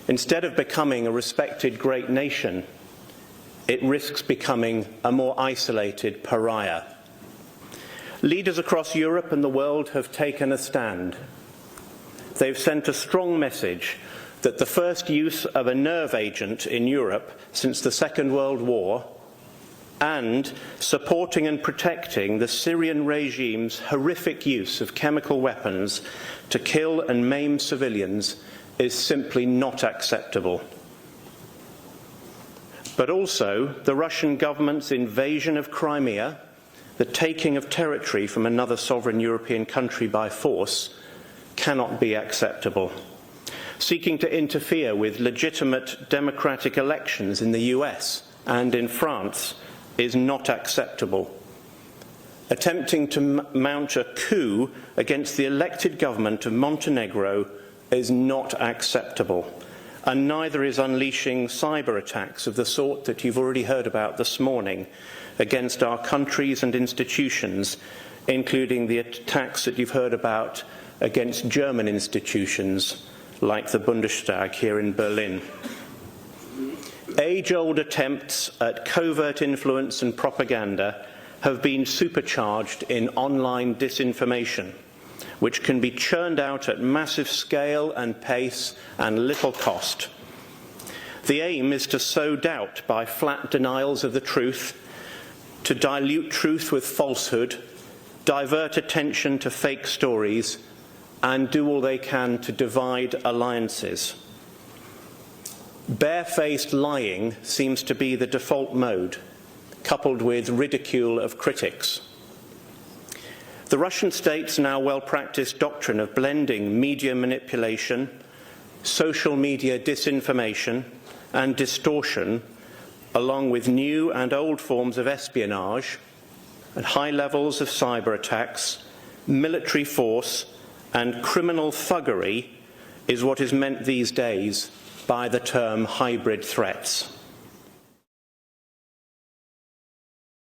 Instead of becoming a respected great nation, it risks becoming a more isolated pariah. Leaders across Europe and the world have taken a stand. They've sent a strong message that the first use of a nerve agent in Europe since the Second World War, and supporting and protecting the Syrian regime's horrific use of chemical weapons to kill and maim civilians, is simply not acceptable. But also, the Russian government's invasion of Crimea, the taking of territory from another sovereign European country by force, cannot be acceptable. Seeking to interfere with legitimate democratic elections in the US and in France is not acceptable. Attempting to mount a coup against the elected government of Montenegro is not acceptable, and neither is unleashing cyber attacks of the sort that you've already heard about this morning against our countries and institutions, including the attacks that you've heard about against German institutions like the Bundestag here in Berlin. Age-old attempts at covert influence and propaganda have been supercharged in online disinformation, which can be churned out at massive scale and pace and little cost. The aim is to sow doubt by flat denials of the truth, to dilute truth with falsehood, divert attention to fake stories, and do all they can to divide alliances. Barefaced lying seems to be the default mode, coupled with ridicule of critics. The Russian state's now well-practiced doctrine of blending media manipulation, social media disinformation, and distortion, along with new and old forms of espionage, and high levels of cyber attacks, military force, and criminal thuggery, is what is meant these days by the term hybrid threats.